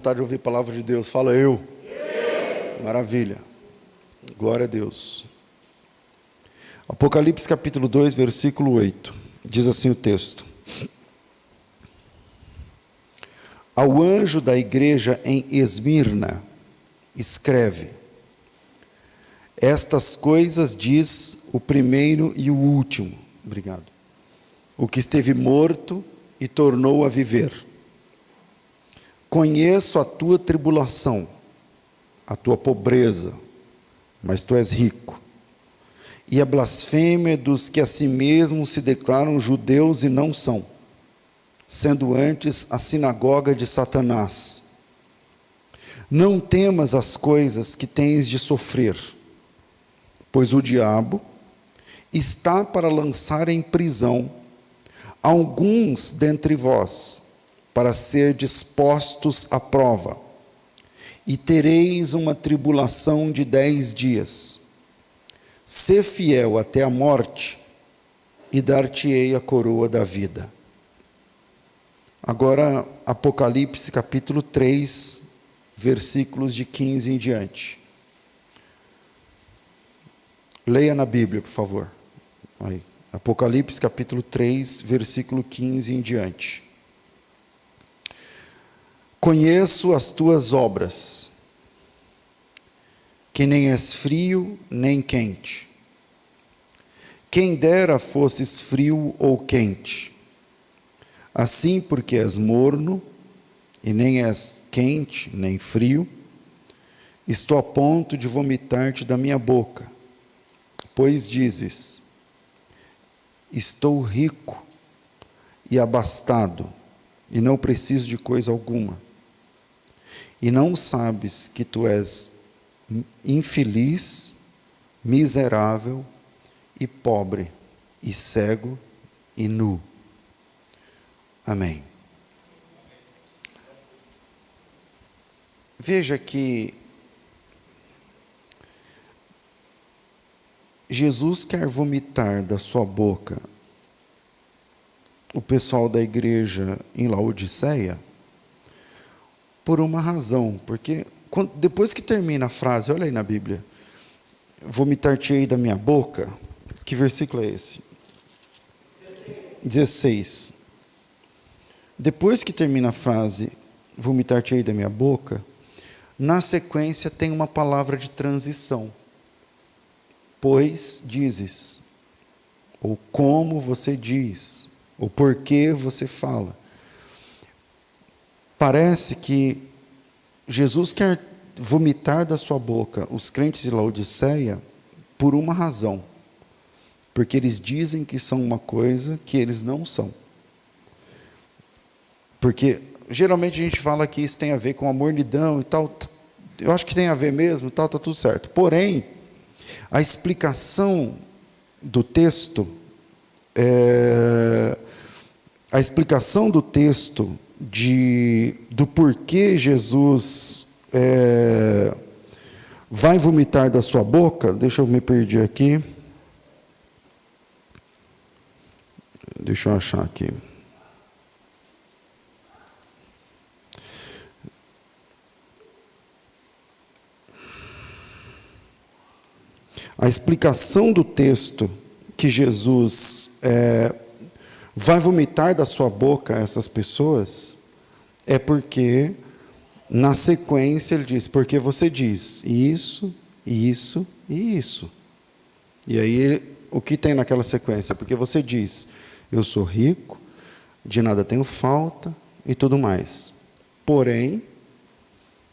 Vontade de ouvir a palavra de Deus, fala eu. Maravilha, glória a Deus. Apocalipse capítulo 2, versículo 8, diz assim o texto: ao anjo da igreja em Esmirna, escreve: estas coisas diz o primeiro e o último, obrigado, o que esteve morto e tornou a viver. Conheço a tua tribulação, a tua pobreza, mas tu és rico, e a blasfêmia dos que a si mesmos se declaram judeus e não são, sendo antes a sinagoga de Satanás. Não temas as coisas que tens de sofrer, pois o diabo está para lançar em prisão alguns dentre vós, para ser dispostos à prova, e tereis uma tribulação de 10 dias. Sê fiel até a morte, e dar-te-ei a coroa da vida. Agora, Apocalipse capítulo 3, versículos de 15 em diante. Leia na Bíblia, por favor. Aí. Apocalipse capítulo 3, versículo 15 em diante. Conheço as tuas obras, que nem és frio nem quente. Quem dera fosses frio ou quente. Assim, porque és morno, e nem és quente nem frio, estou a ponto de vomitar-te da minha boca. Pois dizes: estou rico e abastado, e não preciso de coisa alguma. E não sabes que tu és infeliz, miserável e pobre, e cego e nu. Amém. Veja que Jesus quer vomitar da sua boca o pessoal da igreja em Laodiceia por uma razão, porque depois que termina a frase, olha aí na Bíblia, vomitar-te-ei da minha boca, que versículo é esse? 16. Depois que termina a frase, vomitar-te-ei da minha boca, na sequência tem uma palavra de transição. Pois dizes, ou como você diz, ou por que você fala. Parece que Jesus quer vomitar da sua boca os crentes de Laodiceia por uma razão. Porque eles dizem que são uma coisa que eles não são. Porque geralmente a gente fala que isso tem a ver com a mornidão e tal. Eu acho que tem a ver mesmo e tal, está tudo certo. Porém, a explicação do texto, do porquê Jesus vai vomitar da sua boca, deixa eu me perder aqui, deixa eu achar aqui. A explicação do texto que Jesus vai vomitar da sua boca essas pessoas é porque, na sequência, ele diz: porque você diz isso, isso e isso. E aí, o que tem naquela sequência? Porque você diz: eu sou rico, de nada tenho falta e tudo mais. Porém,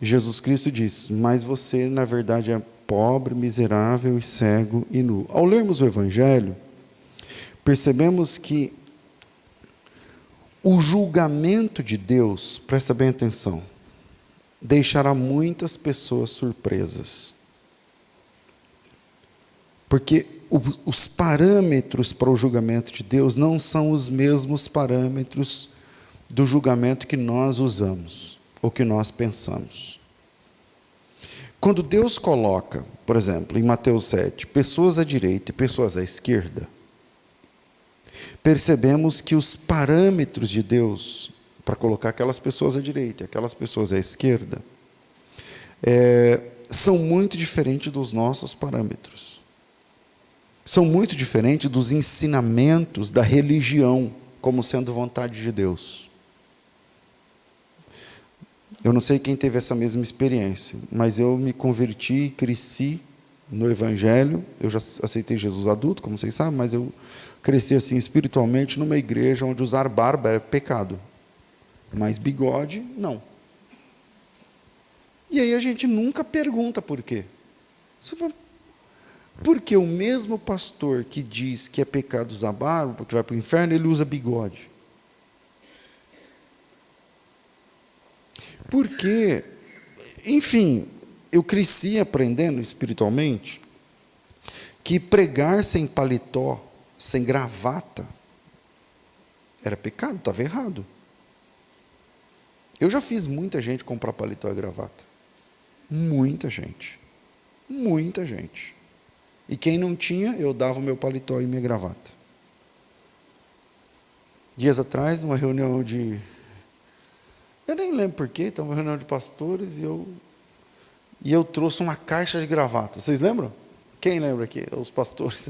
Jesus Cristo diz: mas você, na verdade, é pobre, miserável e cego e nu. Ao lermos o Evangelho, percebemos que o julgamento de Deus, presta bem atenção, deixará muitas pessoas surpresas. Porque os parâmetros para o julgamento de Deus não são os mesmos parâmetros do julgamento que nós usamos, ou que nós pensamos. Quando Deus coloca, por exemplo, em Mateus 7, pessoas à direita e pessoas à esquerda, percebemos que os parâmetros de Deus para colocar aquelas pessoas à direita e aquelas pessoas à esquerda, são muito diferentes dos nossos parâmetros. São muito diferentes dos ensinamentos da religião como sendo vontade de Deus. Eu não sei quem teve essa mesma experiência, mas eu me converti, cresci no Evangelho. Eu já aceitei Jesus adulto, como vocês sabem, mas eu cresci assim espiritualmente numa igreja onde usar barba era pecado, mas bigode, não. E aí a gente nunca pergunta por quê. Porque o mesmo pastor que diz que é pecado usar barba, porque vai para o inferno, ele usa bigode. Porque, enfim, eu cresci aprendendo espiritualmente que pregar sem paletó, sem gravata, era pecado, estava errado. Eu já fiz muita gente comprar paletó e gravata. Muita gente. Muita gente. E quem não tinha, eu dava o meu paletó e minha gravata. Dias atrás, numa reunião de... Eu nem lembro porquê, estava uma reunião de pastores e eu trouxe uma caixa de gravata. Vocês lembram? Quem lembra aqui? Os pastores.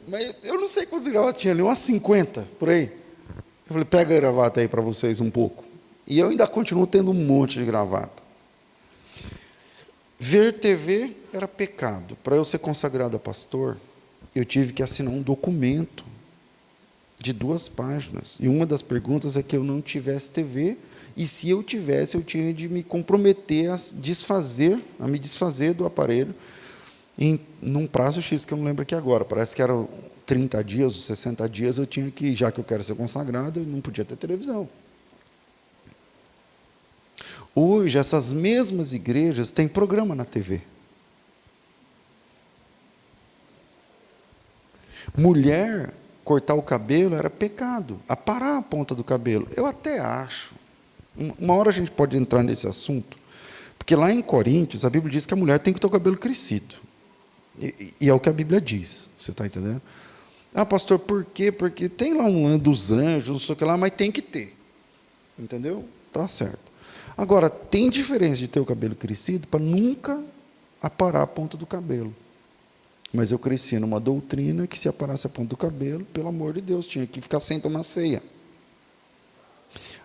Mas eu não sei quantas gravatas tinha ali, umas 50, por aí. Eu falei, pega a gravata aí para vocês um pouco. E eu ainda continuo tendo um monte de gravata. Ver TV era pecado. Para eu ser consagrado a pastor, eu tive que assinar um documento de 2 páginas. E uma das perguntas é que eu não tivesse TV, e se eu tivesse, eu tinha de me comprometer a me desfazer do aparelho num prazo X, que eu não lembro aqui agora. Parece que era 30 dias ou 60 dias, eu tinha que, já que eu quero ser consagrado, eu não podia ter televisão. Hoje, essas mesmas igrejas têm programa na TV. Mulher cortar o cabelo era pecado, aparar a ponta do cabelo. Eu até acho. Uma hora a gente pode entrar nesse assunto, porque lá em Coríntios, a Bíblia diz que a mulher tem que ter o cabelo crescido. E é o que a Bíblia diz, você está entendendo? Ah, pastor, por quê? Porque tem lá um dos anjos, não sei o que lá, mas tem que ter. Entendeu? Tá certo. Agora, tem diferença de ter o cabelo crescido para nunca aparar a ponta do cabelo. Mas eu cresci numa doutrina que se aparasse a ponta do cabelo, pelo amor de Deus, tinha que ficar sem tomar ceia.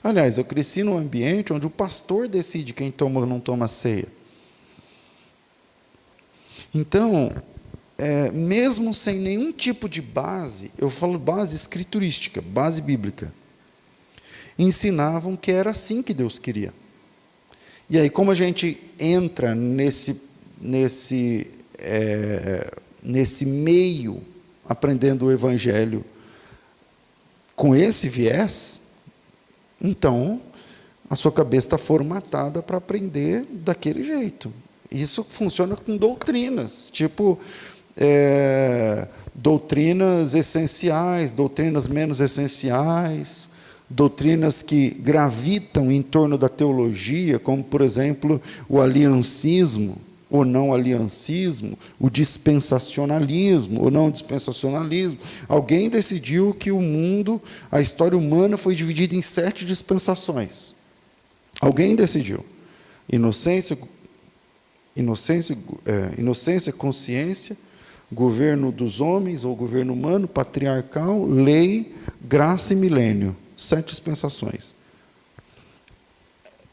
Aliás, eu cresci num ambiente onde o pastor decide quem toma ou não toma ceia. Então, mesmo sem nenhum tipo de base, eu falo base escriturística, base bíblica, ensinavam que era assim que Deus queria. E aí, como a gente entra nesse meio, aprendendo o Evangelho com esse viés, então, a sua cabeça está formatada para aprender daquele jeito. Isso funciona com doutrinas, tipo doutrinas essenciais, doutrinas menos essenciais, doutrinas que gravitam em torno da teologia, como, por exemplo, o aliancismo, ou não aliancismo, o dispensacionalismo, ou não dispensacionalismo. Alguém decidiu que o mundo, a história humana foi dividida em 7 dispensações. Alguém decidiu. Inocência, consciência, governo dos homens, ou governo humano, patriarcal, lei, graça e milênio. 7 dispensações.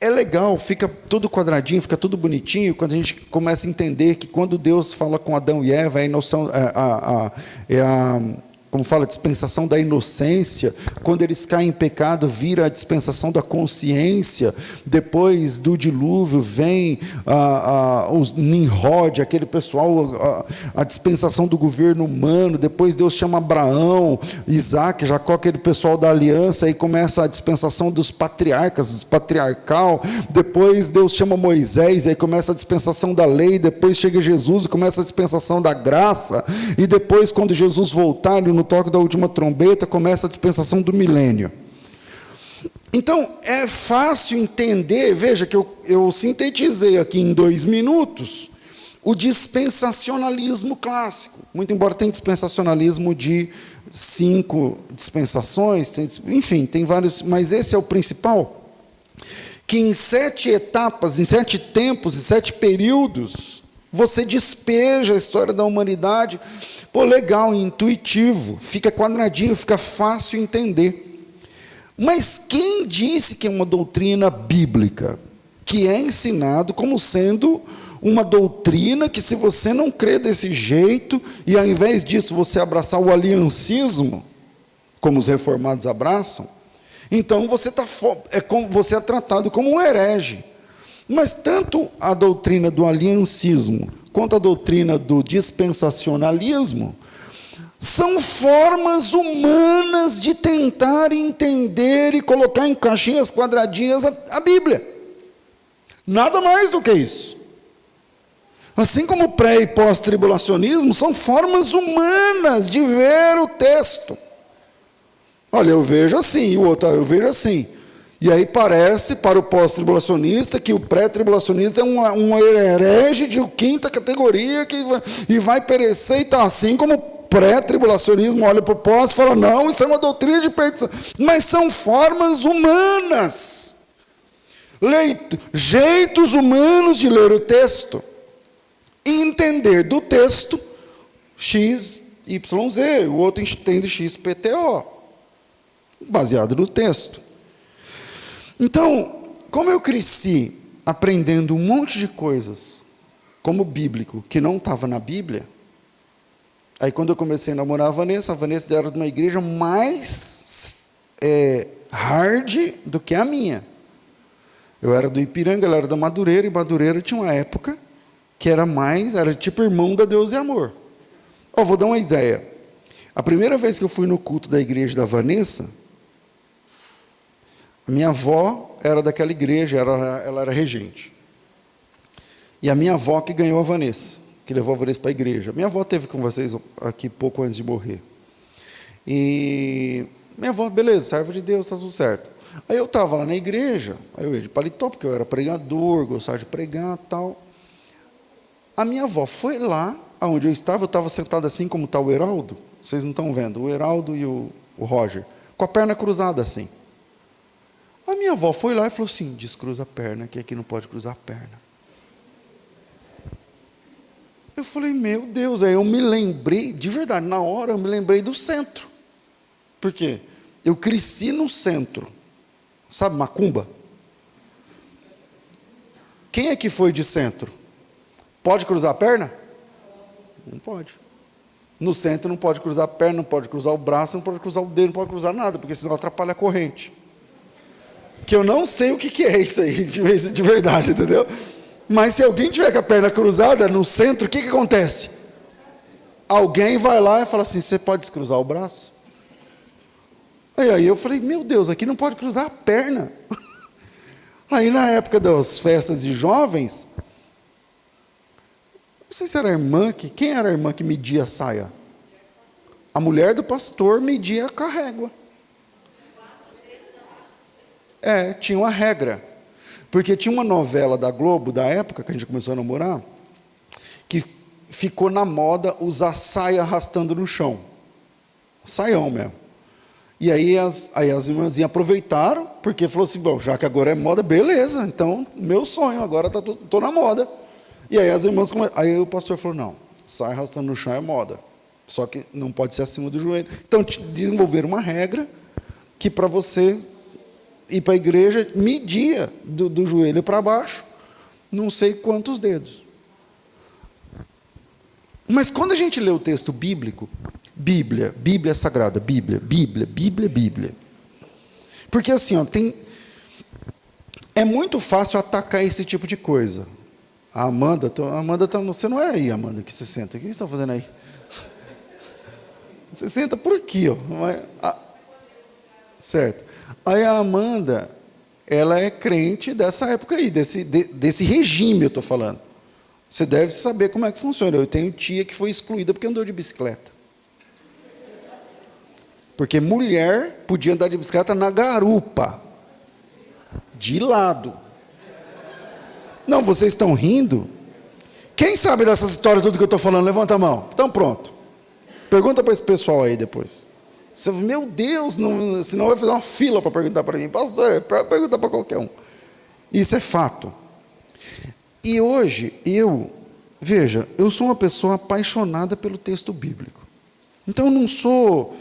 É legal, fica tudo quadradinho, fica tudo bonitinho, quando a gente começa a entender que quando Deus fala com Adão e Eva, como fala, a dispensação da inocência, quando eles caem em pecado, vira a dispensação da consciência, depois do dilúvio vem os Nimrod, aquele pessoal, a dispensação do governo humano, depois Deus chama Abraão, Isaac, Jacó, aquele pessoal da aliança, aí começa a dispensação dos patriarcas, patriarcal, depois Deus chama Moisés, aí começa a dispensação da lei, depois chega Jesus e começa a dispensação da graça, e depois quando Jesus voltar, no toque da última trombeta, começa a dispensação do milênio. Então, é fácil entender, veja que eu sintetizei aqui em 2 minutos, o dispensacionalismo clássico. Muito embora tenha dispensacionalismo de 5 dispensações, enfim, tem vários, mas esse é o principal, que em 7 etapas, em 7 tempos, em 7 períodos, você despeja a história da humanidade. Pô, legal, intuitivo, fica quadradinho, fica fácil entender. Mas quem disse que é uma doutrina bíblica? Que é ensinado como sendo uma doutrina que, se você não crê desse jeito, e ao invés disso você abraçar o aliancismo, como os reformados abraçam, então você é tratado como um herege. Mas tanto a doutrina do aliancismo quanto a doutrina do dispensacionalismo são formas humanas de tentar entender e colocar em caixinhas quadradinhas a Bíblia. Nada mais do que isso. Assim como o pré- e pós-tribulacionismo são formas humanas de ver o texto. Olha, eu vejo assim, o outro, eu vejo assim. E aí parece, para o pós-tribulacionista, que o pré-tribulacionista é um herege de 5ª categoria e vai perecer, e está assim como o pré-tribulacionismo olha para o pós e fala, não, isso é uma doutrina de perdição. Mas são formas humanas, jeitos humanos de ler o texto e entender do texto X, Y, Z, o outro entende X, P, T, O, baseado no texto. Então, como eu cresci aprendendo um monte de coisas como bíblico, que não estava na Bíblia, aí quando eu comecei a namorar a Vanessa era de uma igreja mais hard do que a minha. Eu era do Ipiranga, ela era da Madureira, e Madureira tinha uma época que era tipo irmão da Deus e Amor. Vou dar uma ideia. A primeira vez que eu fui no culto da igreja da Vanessa, a minha avó era daquela igreja, ela era regente. E a minha avó que ganhou a Vanessa, que levou a Vanessa para a igreja. Minha avó esteve com vocês aqui pouco antes de morrer. E minha avó, beleza, serva de Deus, está tudo certo. Aí eu estava lá na igreja, aí eu ia de paletó, porque eu era pregador, gostava de pregar e tal. A minha avó foi lá, onde eu estava sentado assim como está o Heraldo, vocês não estão vendo, o Heraldo e o Roger, com a perna cruzada assim. A minha avó foi lá e falou assim, descruza a perna, que aqui não pode cruzar a perna. Eu falei, meu Deus, aí eu me lembrei, de verdade, na hora eu me lembrei do centro. Por quê? Eu cresci no centro, sabe, Macumba? Quem é que foi de centro? Pode cruzar a perna? Não pode. No centro não pode cruzar a perna, não pode cruzar o braço, não pode cruzar o dedo, não pode cruzar nada, porque senão atrapalha a corrente. Que eu não sei o que é isso aí, de verdade, entendeu? Mas se alguém tiver com a perna cruzada no centro, o que acontece? Alguém vai lá e fala assim, você pode descruzar o braço? Aí eu falei, meu Deus, aqui não pode cruzar a perna. Aí na época das festas de jovens, não sei se era a irmã, quem era a irmã que media a saia? A mulher do pastor media com a régua. Tinha uma regra. Porque tinha uma novela da Globo, da época que a gente começou a namorar, que ficou na moda usar saia arrastando no chão. Saião mesmo. E aí as irmãzinhas aproveitaram, porque falou assim, bom, já que agora é moda, beleza, então meu sonho, agora estou na moda. E aí as irmãs, aí o pastor falou, não, saia arrastando no chão é moda, só que não pode ser acima do joelho. Então desenvolveram uma regra que para você ir para a igreja, media do joelho para baixo, não sei quantos dedos. Mas quando a gente lê o texto bíblico, Bíblia sagrada, Bíblia. Porque assim, é muito fácil atacar esse tipo de coisa. A Amanda, você não é aí, Amanda, que você senta. O que você está fazendo aí? Você senta por aqui, ó. Certo. Aí a Amanda, ela é crente dessa época aí, desse regime, eu estou falando. Você deve saber como é que funciona. Eu tenho tia que foi excluída porque andou de bicicleta. Porque mulher podia andar de bicicleta na garupa, de lado. Não, vocês estão rindo, Quem sabe dessas histórias, tudo que eu estou falando? Levanta a mão. Então pronto. Pergunta para esse pessoal aí depois. Você, meu Deus, não, senão vai fazer uma fila para perguntar para mim. Pastor, para perguntar para qualquer um. Isso é fato. E hoje, veja, eu sou uma pessoa apaixonada pelo texto bíblico. Então eu não sou,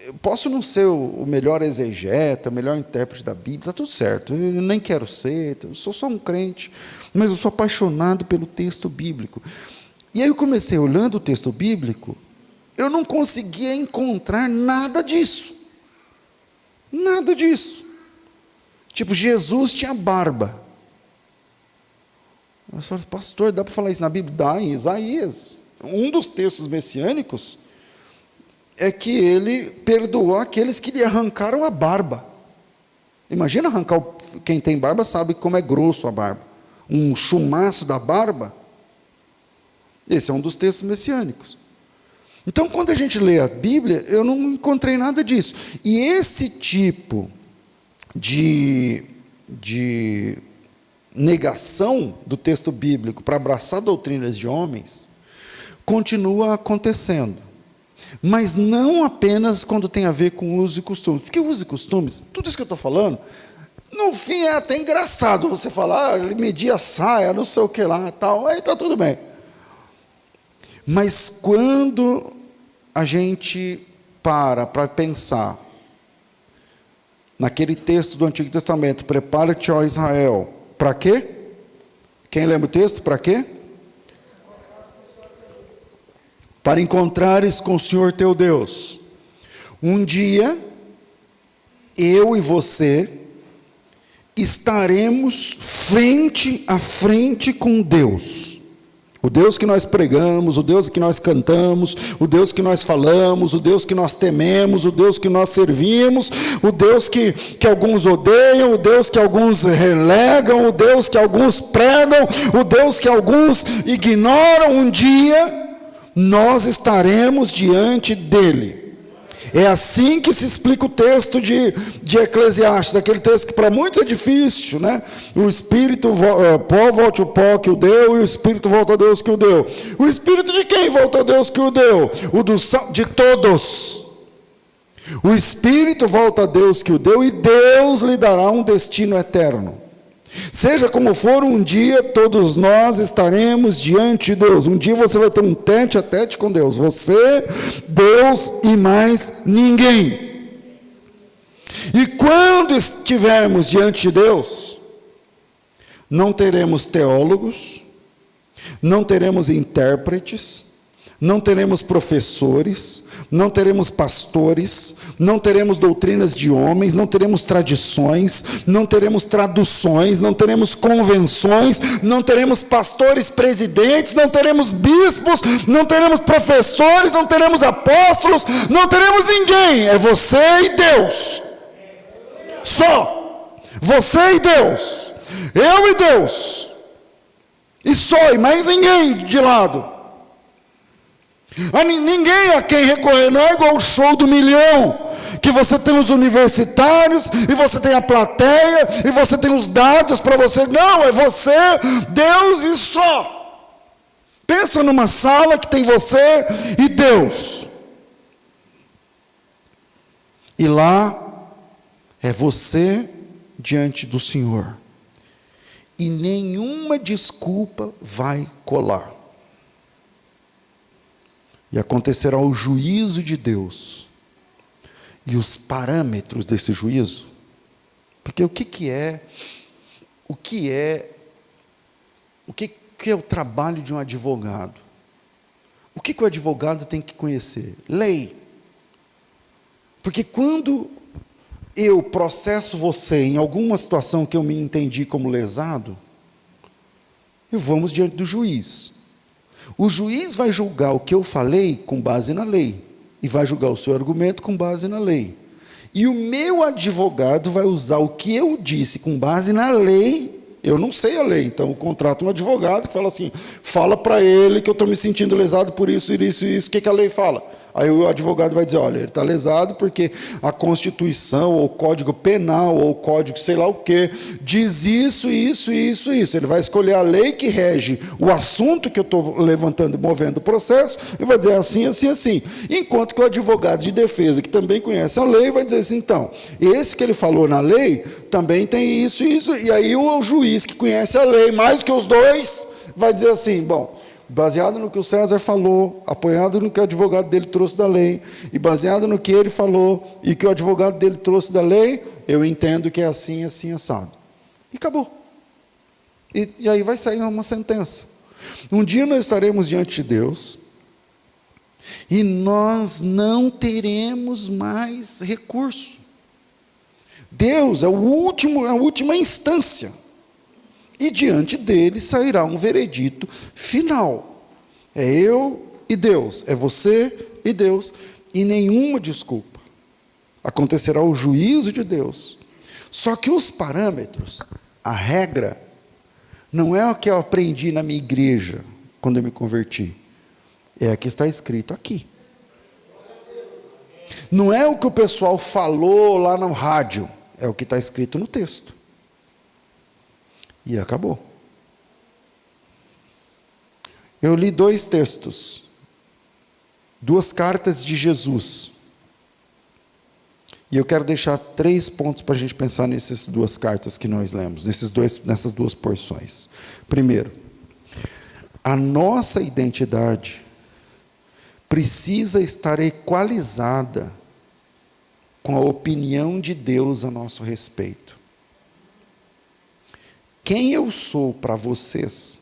eu posso não ser o melhor exegeta, o melhor intérprete da Bíblia, está tudo certo, eu nem quero ser, eu sou só um crente, mas eu sou apaixonado pelo texto bíblico. E aí eu comecei olhando o texto bíblico, eu não conseguia encontrar nada disso. Nada disso. Tipo, Jesus tinha barba. Eu falei, pastor, dá para falar isso na Bíblia? Dá, em Isaías. Um dos textos messiânicos é que ele perdoou aqueles que lhe arrancaram a barba. Imagina arrancar, quem tem barba sabe como é grosso a barba. Um chumaço da barba. Esse é um dos textos messiânicos. Então, quando a gente lê a Bíblia, eu não encontrei nada disso. E esse tipo de negação do texto bíblico para abraçar doutrinas de homens continua acontecendo. Mas não apenas quando tem a ver com usos e costumes. Porque usos e costumes, tudo isso que eu estou falando, no fim é até engraçado você falar, ele media a saia, não sei o que lá, tal, aí está tudo bem. Mas quando a gente para pensar naquele texto do Antigo Testamento, prepara-te, ó Israel, para quê? Quem lembra o texto? Para quê? Para encontrares com o Senhor teu Deus. Um dia, eu e você estaremos frente a frente com Deus. O Deus que nós pregamos, o Deus que nós cantamos, o Deus que nós falamos, o Deus que nós tememos, o Deus que nós servimos, o Deus que alguns odeiam, o Deus que alguns relegam, o Deus que alguns pregam, o Deus que alguns ignoram. Um dia nós estaremos diante dele. É assim que se explica o texto de Eclesiastes, aquele texto que para muitos é difícil, né? O espírito, pó volta ao pó que o deu, e o espírito volta a Deus que o deu. O espírito de quem volta a Deus que o deu? De todos. O espírito volta a Deus que o deu, e Deus lhe dará um destino eterno. Seja como for, um dia todos nós estaremos diante de Deus. Um dia você vai ter um tete a tete com Deus. Você, Deus e mais ninguém. E quando estivermos diante de Deus, não teremos teólogos, não teremos intérpretes, não teremos professores, não teremos pastores, não teremos doutrinas de homens, não teremos tradições, não teremos traduções, não teremos convenções, não teremos pastores presidentes, não teremos bispos, não teremos professores, não teremos apóstolos, não teremos ninguém. É você e Deus. Só. Você e Deus. Eu e Deus. E só, e mais ninguém de lado. Ninguém a quem recorrer. Não é igual o show do milhão, que você tem os universitários, e você tem a plateia, e você tem os dados para você. Não, é você, Deus e só. Pensa numa sala que tem você e Deus. E lá é você diante do Senhor. E nenhuma desculpa vai colar. E acontecerá o juízo de Deus. E os parâmetros desse juízo. Porque o que é o trabalho de um advogado? O que o advogado tem que conhecer? Lei. Porque quando eu processo você em alguma situação que eu me entendi como lesado, vamos diante do juiz. O juiz vai julgar o que eu falei com base na lei, e vai julgar o seu argumento com base na lei. E o meu advogado vai usar o que eu disse com base na lei. Eu não sei a lei, então eu contrato um advogado que fala assim, fala para ele que eu estou me sentindo lesado por isso, isso e isso. O que a lei fala? Aí o advogado vai dizer, olha, ele está lesado porque a Constituição, ou o Código Penal, ou o Código sei lá o quê, diz isso, isso, isso, isso. Ele vai escolher a lei que rege o assunto que eu estou levantando e movendo o processo, e vai dizer assim, assim, assim. Enquanto que o advogado de defesa, que também conhece a lei, vai dizer assim, então, esse que ele falou na lei, também tem isso e isso. E aí o juiz que conhece a lei, mais do que os dois, vai dizer assim, bom, baseado no que o César falou, apoiado no que o advogado dele trouxe da lei, e baseado no que ele falou, e que o advogado dele trouxe da lei, eu entendo que é assim, assim, assado. E acabou. E aí vai sair uma sentença. Um dia nós estaremos diante de Deus, e nós não teremos mais recurso. Deus é a última instância. E diante dele sairá um veredito final. É eu e Deus, é você e Deus, e nenhuma desculpa. Acontecerá o juízo de Deus. Só que os parâmetros, a regra, não é o que eu aprendi na minha igreja, quando eu me converti. É a que está escrito aqui. Não é o que o pessoal falou lá no rádio, é o que está escrito no texto. E acabou. Eu li 2 textos, 2 cartas de Jesus. E eu quero deixar 3 pontos para a gente pensar nessas 2 cartas que nós lemos, nessas 2 porções. Primeiro, a nossa identidade precisa estar equalizada com a opinião de Deus a nosso respeito. Quem eu sou para vocês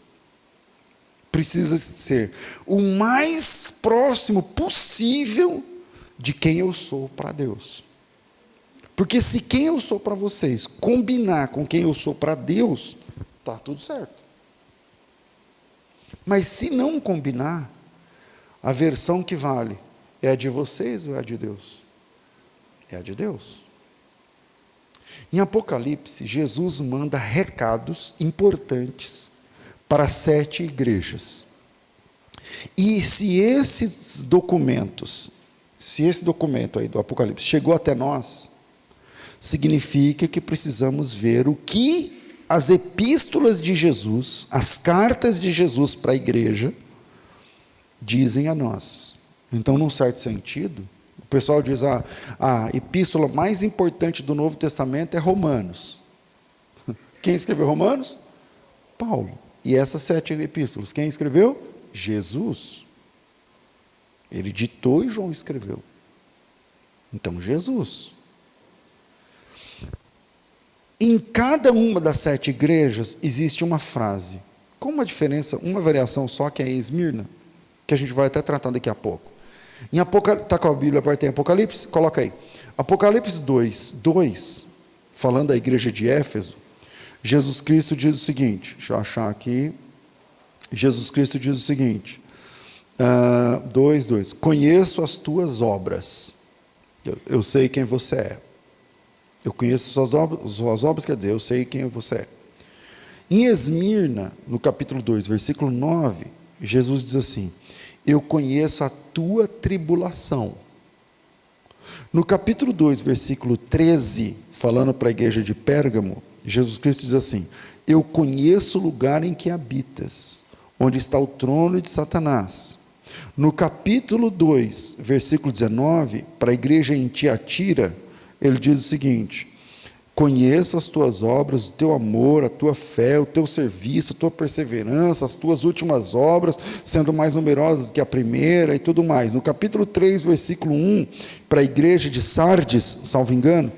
precisa ser o mais próximo possível de quem eu sou para Deus. Porque se quem eu sou para vocês combinar com quem eu sou para Deus, está tudo certo. Mas se não combinar, a versão que vale é a de vocês ou é a de Deus? É a de Deus. Em Apocalipse, Jesus manda recados importantes para 7 igrejas. E se esse documento aí do Apocalipse chegou até nós, significa que precisamos ver o que as epístolas de Jesus, as cartas de Jesus para a igreja, dizem a nós. Então, num certo sentido, o pessoal diz, a epístola mais importante do Novo Testamento é Romanos. Quem escreveu Romanos? Paulo. E essas 7 epístolas, quem escreveu? Jesus. Ele ditou e João escreveu. Então, Jesus. Em cada uma das 7 igrejas existe uma frase, com uma diferença, uma variação só, que é em Esmirna, que a gente vai até tratar daqui a pouco. Está com a Bíblia aberta em Apocalipse? Coloca aí. Apocalipse 2, falando da igreja de Éfeso, Jesus Cristo diz o seguinte, deixa eu achar aqui, Jesus Cristo diz o seguinte, 2, conheço as tuas obras, eu sei quem você é. Eu conheço suas obras, quer dizer, eu sei quem você é. Em Esmirna, no capítulo 2, versículo 9, Jesus diz assim, eu conheço a tua tribulação. No capítulo 2, versículo 13, falando para a igreja de Pérgamo, Jesus Cristo diz assim, eu conheço o lugar em que habitas, onde está o trono de Satanás. No capítulo 2, versículo 19, para a igreja em Tiatira, ele diz o seguinte, conheço as tuas obras, o teu amor, a tua fé, o teu serviço, a tua perseverança, as tuas últimas obras, sendo mais numerosas que a primeira e tudo mais. No capítulo 3, versículo 1, para a igreja de Sardes, salvo engano,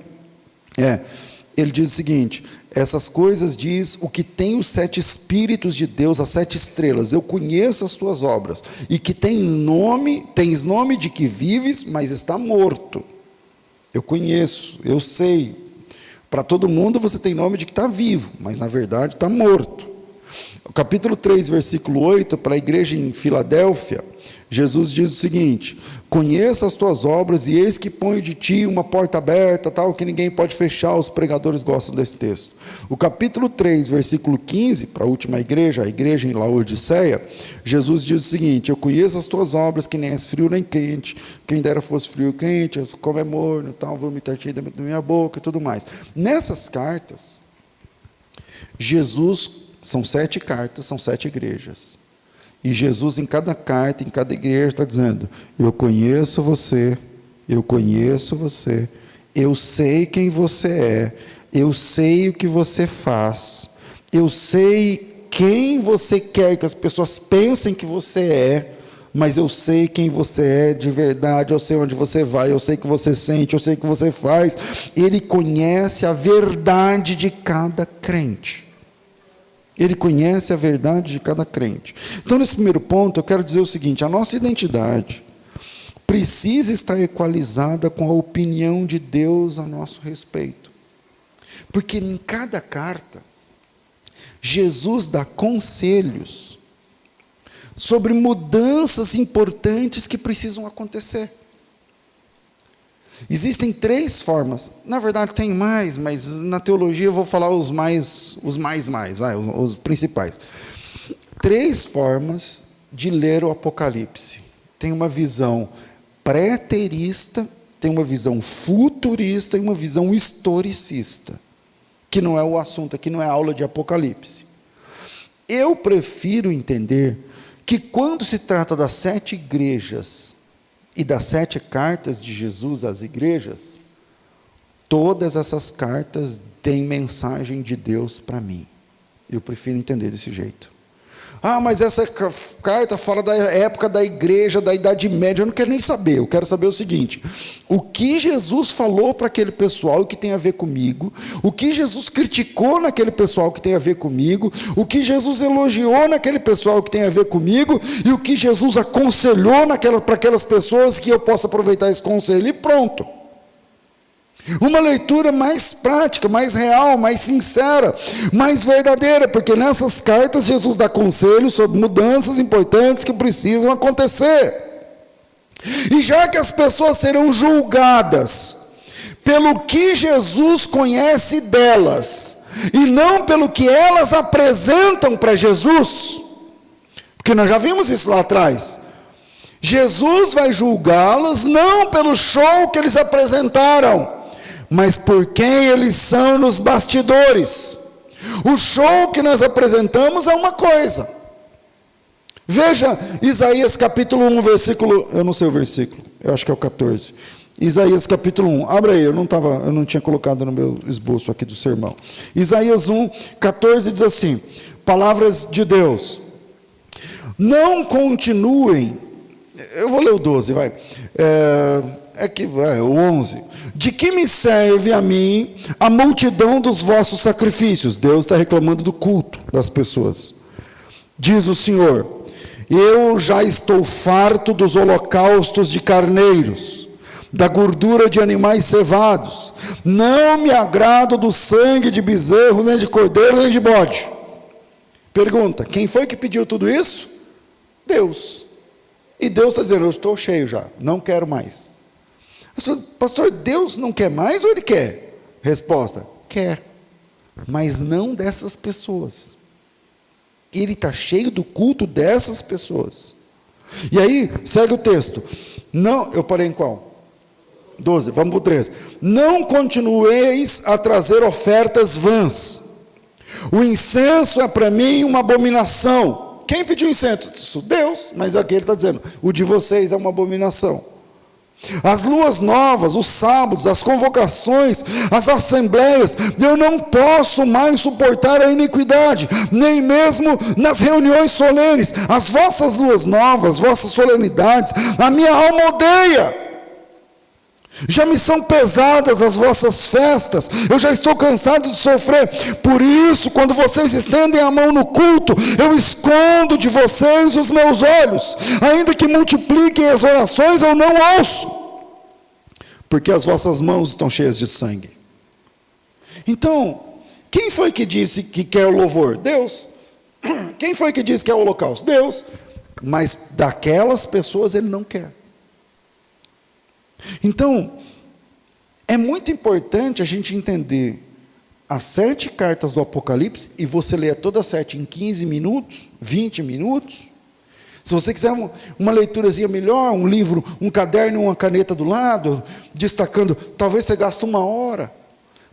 ele diz o seguinte, essas coisas diz o que tem os 7 Espíritos de Deus, as 7 estrelas, eu conheço as tuas obras, e que tens nome de que vives, mas está morto. Eu conheço, eu sei. Para todo mundo você tem nome de que está vivo, mas na verdade está morto. O capítulo 3, versículo 8, para a igreja em Filadélfia, Jesus diz o seguinte: conheça as tuas obras, e eis que ponho de ti uma porta aberta, tal, que ninguém pode fechar. Os pregadores gostam desse texto. O capítulo 3, versículo 15, para a última igreja, a igreja em Laodiceia, Jesus diz o seguinte: eu conheço as tuas obras, que nem és frio nem quente, quem dera fosse frio e quente, como é morno, tal, vomitar-te dentro da minha boca e tudo mais. Nessas cartas, Jesus, são 7 cartas, são 7 igrejas. E Jesus, em cada carta, em cada igreja, está dizendo: eu conheço você, eu conheço você, eu sei quem você é, eu sei o que você faz, eu sei quem você quer que as pessoas pensem que você é, mas eu sei quem você é de verdade, eu sei onde você vai, eu sei o que você sente, eu sei o que você faz. Ele conhece a verdade de cada crente. Ele conhece a verdade de cada crente. Então, nesse primeiro ponto, eu quero dizer o seguinte: a nossa identidade precisa estar equalizada com a opinião de Deus a nosso respeito. Porque em cada carta, Jesus dá conselhos sobre mudanças importantes que precisam acontecer. Existem 3 formas, na verdade tem mais, mas na teologia eu vou falar os principais. 3 formas de ler o Apocalipse. Tem uma visão preterista, tem uma visão futurista e uma visão historicista, que não é o assunto aqui, não é aula de Apocalipse. Eu prefiro entender que quando se trata das 7 igrejas, e das 7 cartas de Jesus às igrejas, todas essas cartas têm mensagem de Deus para mim. Eu prefiro entender desse jeito. Mas essa carta fala da época da igreja, da Idade Média. Eu não quero nem saber, eu quero saber o seguinte: o que Jesus falou para aquele pessoal que tem a ver comigo, o que Jesus criticou naquele pessoal que tem a ver comigo, o que Jesus elogiou naquele pessoal que tem a ver comigo, e o que Jesus aconselhou para aquelas pessoas, que eu possa aproveitar esse conselho, e pronto. Uma leitura mais prática, mais real, mais sincera, mais verdadeira, porque nessas cartas Jesus dá conselhos sobre mudanças importantes que precisam acontecer. E já que as pessoas serão julgadas pelo que Jesus conhece delas, e não pelo que elas apresentam para Jesus, porque nós já vimos isso lá atrás. Jesus vai julgá-las não pelo show que eles apresentaram, mas por quem eles são nos bastidores. O show que nós apresentamos é uma coisa. Veja Isaías capítulo 1, versículo, eu não sei o versículo, eu acho que é o 14. Isaías capítulo 1, abre aí, eu não tinha colocado no meu esboço aqui do sermão. Isaías 1, 14 diz assim, palavras de Deus: não continuem, eu vou ler o 12, vai, o 11. De que me serve a mim a multidão dos vossos sacrifícios? Deus está reclamando do culto das pessoas. Diz o Senhor: eu já estou farto dos holocaustos de carneiros, da gordura de animais cevados. Não me agrado do sangue de bezerro, nem de cordeiro, nem de bode. Pergunta: quem foi que pediu tudo isso? Deus. E Deus está dizendo: eu estou cheio já, não quero mais. Pastor, Deus não quer mais ou Ele quer? Resposta: quer, mas não dessas pessoas. Ele está cheio do culto dessas pessoas. E aí, segue o texto. Não, eu parei em qual? 12, vamos para o 13. Não continueis a trazer ofertas vãs. O incenso é para mim uma abominação. Quem pediu incenso? Deus, mas aqui ele está dizendo: o de vocês é uma abominação. As luas novas, os sábados, as convocações, as assembleias, eu não posso mais suportar a iniquidade, nem mesmo nas reuniões solenes. As vossas luas novas, vossas solenidades, a minha alma odeia. Já me são pesadas as vossas festas, eu já estou cansado de sofrer. Por isso, quando vocês estendem a mão no culto, eu escondo de vocês os meus olhos. Ainda que multipliquem as orações, eu não ouço, porque as vossas mãos estão cheias de sangue. Então, quem foi que disse que quer o louvor? Deus. Quem foi que disse que é o holocausto? Deus. mas daquelas pessoas ele não quer. Então, é muito importante a gente entender as 7 cartas do Apocalipse, e você lê todas as 7 em 15 minutos, 20 minutos. Se você quiser uma leiturazinha melhor, um livro, um caderno e uma caneta do lado, destacando, talvez você gaste 1 hora,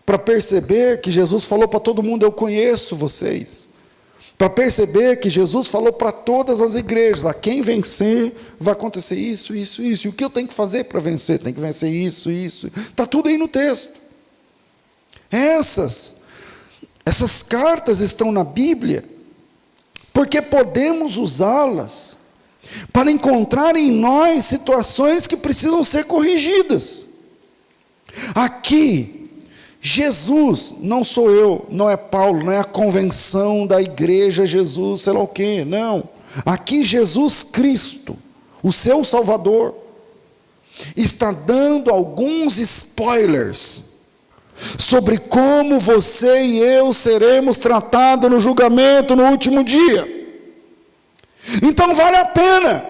para perceber que Jesus falou para todo mundo, eu conheço vocês. Para perceber que Jesus falou para todas as igrejas, a quem vencer, vai acontecer isso, isso, isso. E o que eu tenho que fazer para vencer? Tem que vencer isso, isso. Está tudo aí no texto. Essas cartas estão na Bíblia, porque podemos usá-las para encontrar em nós situações que precisam ser corrigidas. Aqui, Jesus, não sou eu, não é Paulo, não é a convenção da igreja Jesus, sei lá o quê, não. Aqui Jesus Cristo, o seu Salvador, está dando alguns spoilers sobre como você e eu seremos tratados no julgamento no último dia. Então vale a pena,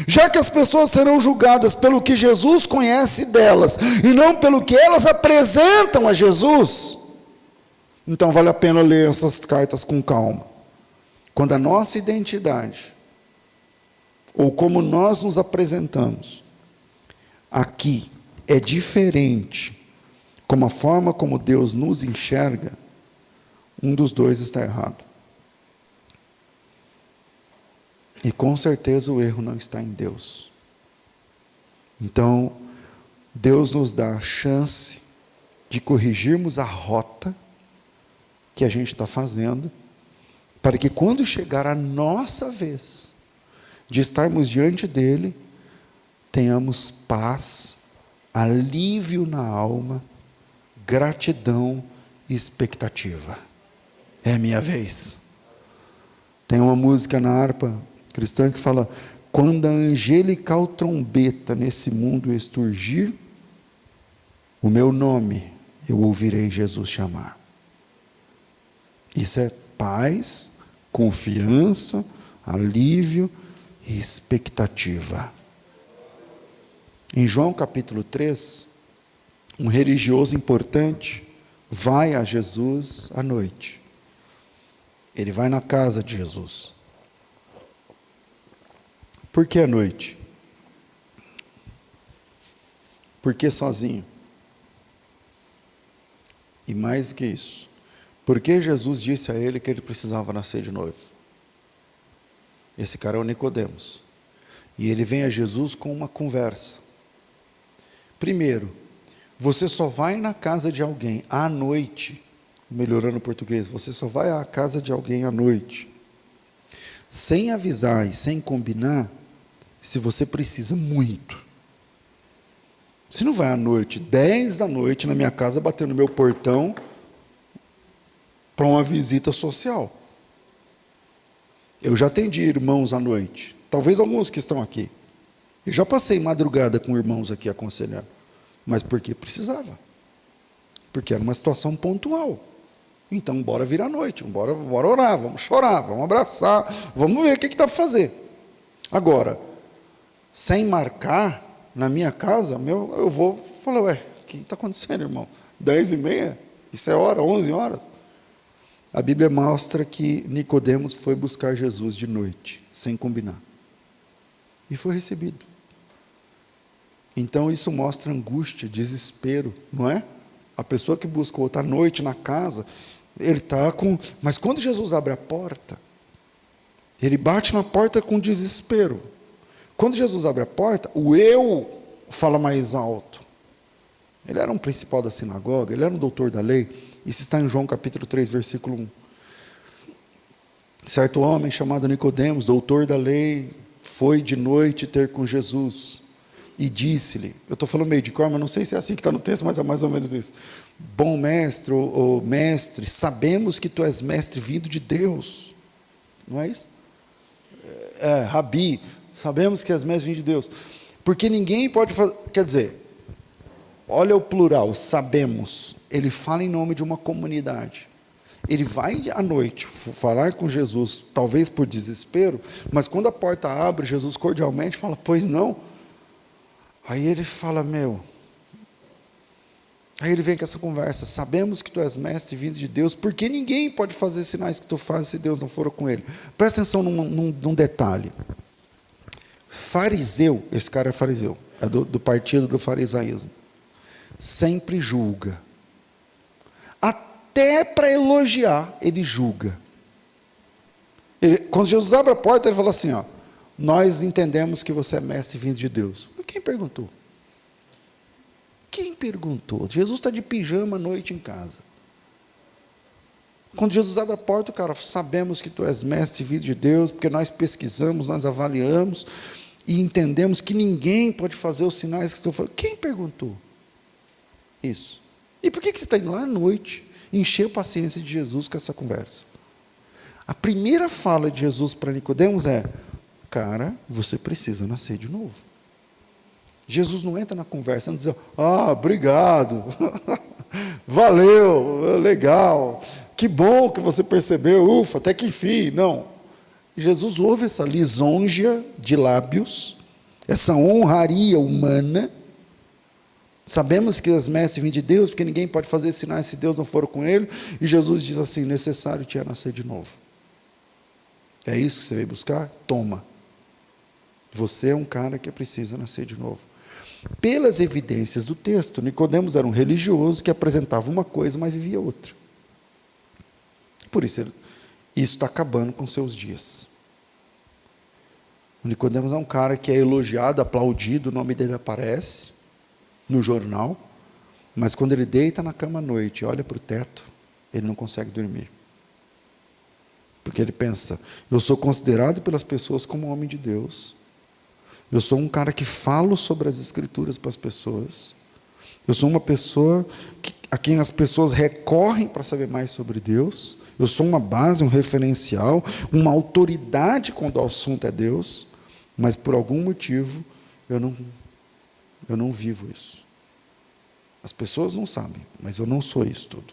já que as pessoas serão julgadas pelo que Jesus conhece delas, e não pelo que elas apresentam a Jesus, então vale a pena ler essas cartas com calma. Quando a nossa identidade, ou como nós nos apresentamos, aqui é diferente, como a forma como Deus nos enxerga, um dos dois está errado. E com certeza o erro não está em Deus. Então, Deus nos dá a chance de corrigirmos a rota que a gente está fazendo, para que quando chegar a nossa vez de estarmos diante dEle, tenhamos paz, alívio na alma, gratidão e expectativa. É a minha vez. Tem uma música na harpa cristã que fala: quando a angelical trombeta nesse mundo exturgir, o meu nome eu ouvirei Jesus chamar. Isso é paz, confiança, alívio e expectativa. Em João capítulo 3, um religioso importante vai a Jesus à noite. Ele vai na casa de Jesus. Por que à noite? Por que sozinho? E mais do que isso, porque Jesus disse a ele que ele precisava nascer de novo. Esse cara é o Nicodemos. E ele vem a Jesus com uma conversa. Primeiro, você só vai na casa de alguém à noite, melhorando o português, você só vai à casa de alguém à noite, sem avisar e sem combinar, se você precisa muito. Você não vai à noite, 10 da noite, na minha casa, bater no meu portão para uma visita social. Eu já atendi irmãos à noite, talvez alguns que estão aqui. Eu já passei madrugada com irmãos aqui aconselhando, mas porque precisava, porque era uma situação pontual. Então, bora vir à noite, bora orar, vamos chorar, vamos abraçar, vamos ver o que dá para fazer. Agora, sem marcar, na minha casa, eu vou falar, o que está acontecendo, irmão? 10h30? Isso é hora, 11 horas? A Bíblia mostra que Nicodemos foi buscar Jesus de noite, sem combinar. E foi recebido. Então isso mostra angústia, desespero, não é? A pessoa que busca outra noite na casa, ele está com... Mas quando Jesus abre a porta, ele bate na porta com desespero. Quando Jesus abre a porta, o eu fala mais alto. Ele era um principal da sinagoga, ele era um doutor da lei. Isso está em João capítulo 3, versículo 1. Certo homem chamado Nicodemos, doutor da lei, foi de noite ter com Jesus e disse-lhe, eu estou falando meio de cor, mas não sei se é assim que está no texto, mas é mais ou menos isso. Bom mestre, ou mestre, sabemos que tu és mestre vindo de Deus. Não é isso? Rabi, sabemos que és mestre vindo de Deus. Porque ninguém pode fazer, quer dizer, olha o plural, sabemos. Ele fala em nome de uma comunidade. Ele vai à noite falar com Jesus, talvez por desespero, mas quando a porta abre, Jesus cordialmente fala, pois não. Aí ele fala, aí ele vem com essa conversa, sabemos que tu és mestre vindo de Deus, porque ninguém pode fazer sinais que tu fazes se Deus não for com ele. Presta atenção num detalhe. Fariseu, esse cara é fariseu, é do partido do farisaísmo, sempre julga. Até para elogiar, ele julga. Quando Jesus abre a porta, ele fala assim, nós entendemos que você é mestre vindo de Deus. Quem perguntou? Quem perguntou? Jesus está de pijama à noite em casa. Quando Jesus abre a porta, o cara, sabemos que tu és mestre vindo de Deus, porque nós pesquisamos, nós avaliamos, e entendemos que ninguém pode fazer os sinais que estou fazendo. Quem perguntou isso? E por que você está indo lá à noite, encher a paciência de Jesus com essa conversa? A primeira fala de Jesus para Nicodemos é, cara, você precisa nascer de novo. Jesus não entra na conversa, não diz, obrigado, valeu, legal, que bom que você percebeu, ufa, até que enfim, não. Jesus ouve essa lisonja de lábios, essa honraria humana, sabemos que as mestres vêm de Deus, porque ninguém pode fazer sinais se Deus não for com ele, e Jesus diz assim, necessário te é nascer de novo. É isso que você veio buscar? Toma. Você é um cara que precisa nascer de novo. Pelas evidências do texto, Nicodemos era um religioso que apresentava uma coisa, mas vivia outra. Por isso, isso está acabando com seus dias. O Nicodemos é um cara que é elogiado, aplaudido, o nome dele aparece no jornal, mas quando ele deita na cama à noite e olha para o teto, ele não consegue dormir. Porque ele pensa, eu sou considerado pelas pessoas como um homem de Deus, eu sou um cara que falo sobre as Escrituras para as pessoas, eu sou uma pessoa a quem as pessoas recorrem para saber mais sobre Deus, eu sou uma base, um referencial, uma autoridade quando o assunto é Deus, mas por algum motivo eu não vivo isso. As pessoas não sabem, mas eu não sou isso tudo.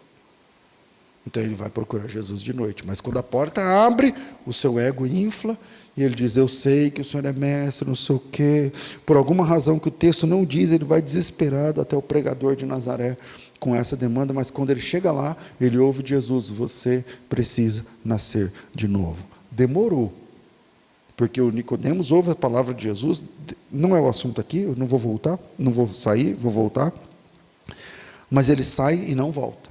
Então ele vai procurar Jesus de noite, mas quando a porta abre, o seu ego infla, e ele diz, eu sei que o Senhor é mestre, não sei o quê, por alguma razão que o texto não diz, ele vai desesperado até o pregador de Nazaré, com essa demanda, mas quando ele chega lá, ele ouve de Jesus, você precisa nascer de novo. Demorou, porque o Nicodemos ouve a palavra de Jesus, não é o assunto aqui, eu não vou voltar, não vou sair, vou voltar, mas ele sai e não volta.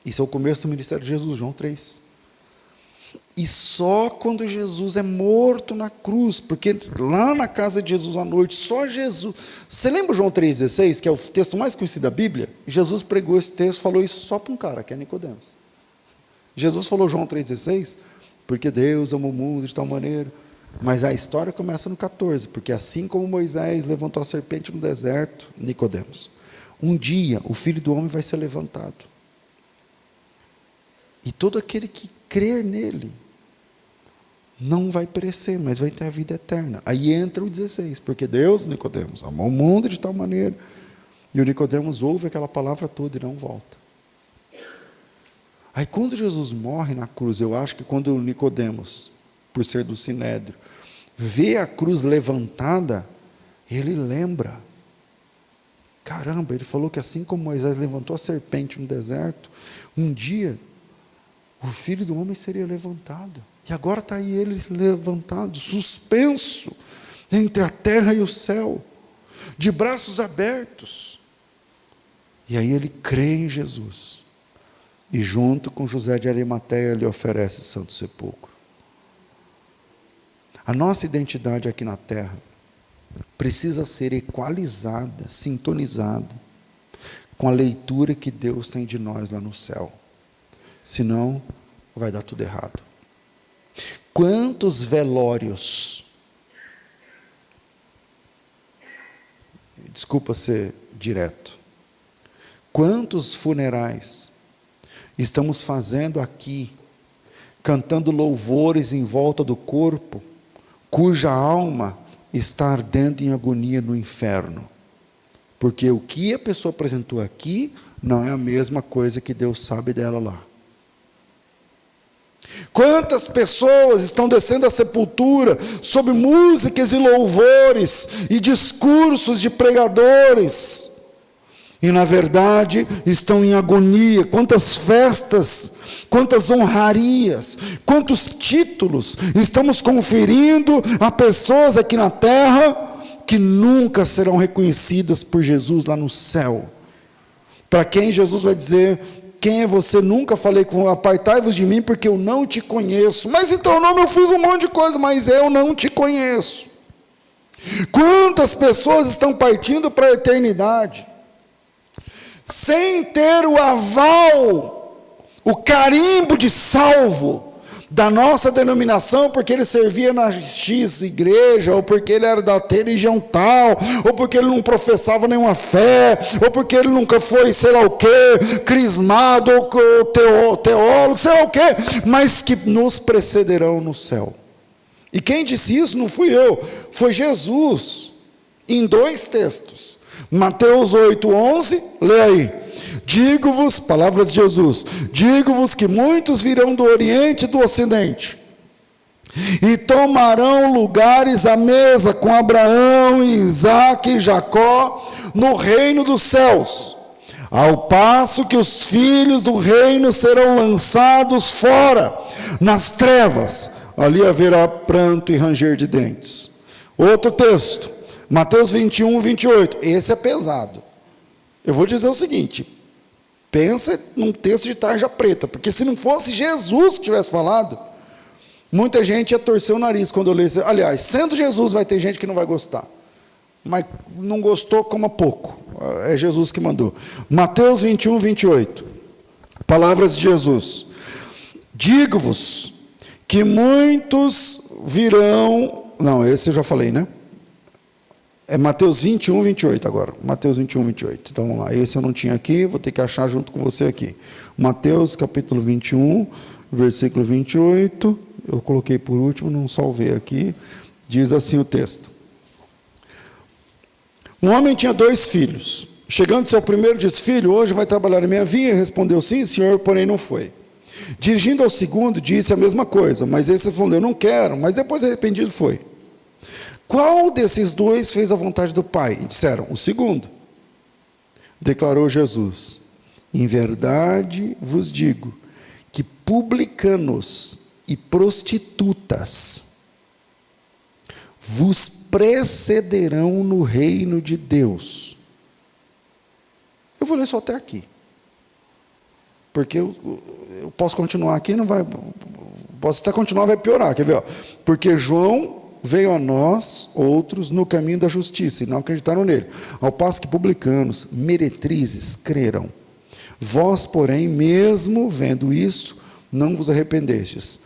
Isso é o começo do ministério de Jesus, João 3. E só quando Jesus é morto na cruz, porque lá na casa de Jesus à noite, só Jesus. Você lembra João 3,16, que é o texto mais conhecido da Bíblia? Jesus pregou esse texto, falou isso só para um cara, que é Nicodemos. Jesus falou João 3,16, porque Deus ama o mundo de tal maneira. Mas a história começa no 14, porque assim como Moisés levantou a serpente no deserto, Nicodemos, um dia o Filho do Homem vai ser levantado. E todo aquele que crer nele não vai perecer, mas vai ter a vida eterna. Aí entra o 16, porque Deus, Nicodemos, amou o mundo de tal maneira, e o Nicodemos ouve aquela palavra toda e não volta. Aí quando Jesus morre na cruz, eu acho que quando o Nicodemos, por ser do Sinédrio, vê a cruz levantada, ele lembra, caramba, ele falou que assim como Moisés levantou a serpente no deserto, um dia o Filho do Homem seria levantado. E agora está aí ele levantado, suspenso entre a terra e o céu, de braços abertos. E aí ele crê em Jesus. E junto com José de Arimateia lhe oferece Santo Sepulcro. A nossa identidade aqui na terra precisa ser equalizada, sintonizada com a leitura que Deus tem de nós lá no céu. Senão, vai dar tudo errado. Quantos velórios, desculpa ser direto, quantos funerais estamos fazendo aqui, cantando louvores em volta do corpo, cuja alma está ardendo em agonia no inferno, porque o que a pessoa apresentou aqui não é a mesma coisa que Deus sabe dela lá. Quantas pessoas estão descendo à sepultura sob músicas e louvores e discursos de pregadores, e na verdade estão em agonia. Quantas festas, quantas honrarias, quantos títulos estamos conferindo a pessoas aqui na terra que nunca serão reconhecidas por Jesus lá no céu. Para quem Jesus vai dizer: quem é você? Nunca falei com, apartai-vos de mim, porque eu não te conheço. Mas então, não, eu fiz um monte de coisa, mas eu não te conheço. Quantas pessoas estão partindo para a eternidade sem ter o aval, o carimbo de salvo da nossa denominação, porque ele servia na X igreja, ou porque ele era da religião tal, ou porque ele não professava nenhuma fé, ou porque ele nunca foi sei lá o que, crismado, ou teólogo, sei lá o que, mas que nos precederão no céu. E quem disse isso não fui eu, foi Jesus, em 2 textos. Mateus 8:11, lê aí. Digo-vos, palavras de Jesus, digo-vos que muitos virão do Oriente e do Ocidente, e tomarão lugares à mesa com Abraão, Isaque e Jacó, no reino dos céus, ao passo que os filhos do reino serão lançados fora, nas trevas, ali haverá pranto e ranger de dentes. Outro texto, Mateus 21:28, esse é pesado. Eu vou dizer o seguinte: pensa num texto de tarja preta, porque se não fosse Jesus que tivesse falado, muita gente ia torcer o nariz quando eu lê isso. Aliás, sendo Jesus, vai ter gente que não vai gostar, mas não gostou, coma pouco, é Jesus que mandou. Mateus 21:28, palavras de Jesus: digo-vos que muitos virão, não, esse eu já falei, né? É Mateus 21:28 agora. Mateus 21:28. Então vamos lá. Esse eu não tinha aqui, vou ter que achar junto com você aqui. Mateus capítulo 21, versículo 28. Eu coloquei por último, não salvei aqui. Diz assim o texto: um homem tinha 2 filhos. Chegando-se ao primeiro, disse: filho, hoje vai trabalhar na minha vinha? Respondeu: sim, senhor, porém não foi. Dirigindo ao segundo, disse a mesma coisa, mas esse respondeu: não quero. Mas depois, arrependido, foi. Qual desses 2 fez a vontade do Pai? E disseram: o segundo. Declarou Jesus: em verdade vos digo que publicanos e prostitutas vos precederão no reino de Deus. Eu vou ler só até aqui, porque eu posso continuar aqui, não vai, posso até continuar, vai piorar, quer ver? Ó? Porque João veio a nós, outros, no caminho da justiça, e não acreditaram nele, ao passo que publicanos, meretrizes, creram. Vós, porém, mesmo vendo isso, não vos arrependestes,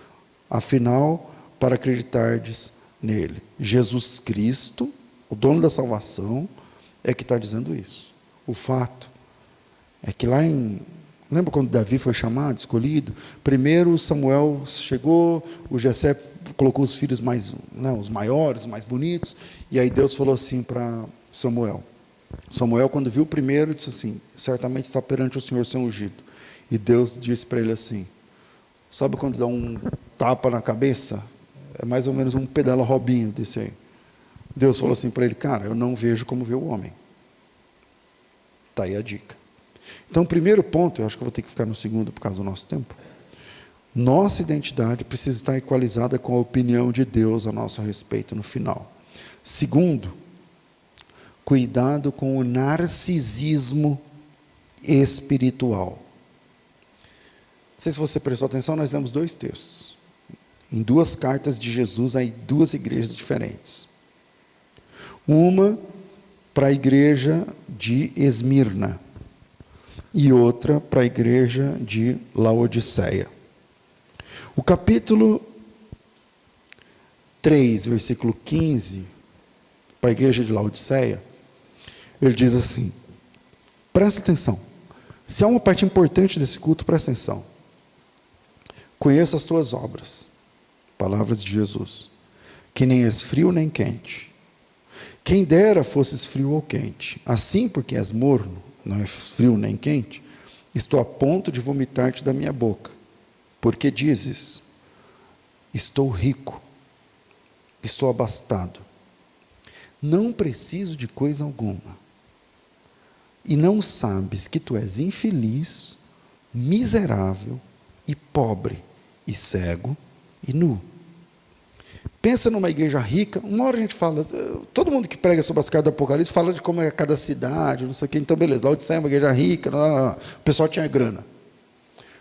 afinal, para acreditardes nele. Jesus Cristo, o dono da salvação, é que está dizendo isso. O fato é que lá lembra quando Davi foi chamado, escolhido? Primeiro Samuel chegou, o Jessé colocou os filhos mais, os maiores, mais bonitos, e aí Deus falou assim para Samuel. Samuel, quando viu o primeiro, disse assim: certamente está perante o Senhor ser ungido. E Deus disse para ele assim: sabe quando dá um tapa na cabeça? É mais ou menos um pedala Robinho desse aí. Deus falou assim para ele: cara, eu não vejo como vê o homem. Está aí a dica. Então, o primeiro ponto, eu acho que eu vou ter que ficar no segundo por causa do nosso tempo. Nossa identidade precisa estar equalizada com a opinião de Deus a nosso respeito no final. Segundo, cuidado com o narcisismo espiritual. Não sei se você prestou atenção, nós lemos 2 textos. Em 2 cartas de Jesus a 2 igrejas diferentes. Uma para a igreja de Esmirna e outra para a igreja de Laodiceia. O capítulo 3, versículo 15, para a igreja de Laodiceia, ele diz assim, presta atenção, se há uma parte importante desse culto, presta atenção. Conheça as tuas obras, palavras de Jesus, que nem és frio nem quente. Quem dera fosses frio ou quente, assim porque és morno, não é frio nem quente, estou a ponto de vomitar-te da minha boca. Porque dizes, estou rico, estou abastado, não preciso de coisa alguma. E não sabes que tu és infeliz, miserável e pobre, e cego e nu. Pensa numa igreja rica. Uma hora a gente fala, todo mundo que prega sobre as cartas do Apocalipse fala de como é cada cidade, não sei o quê. Então beleza, Laodiceia é uma igreja rica, o pessoal tinha grana.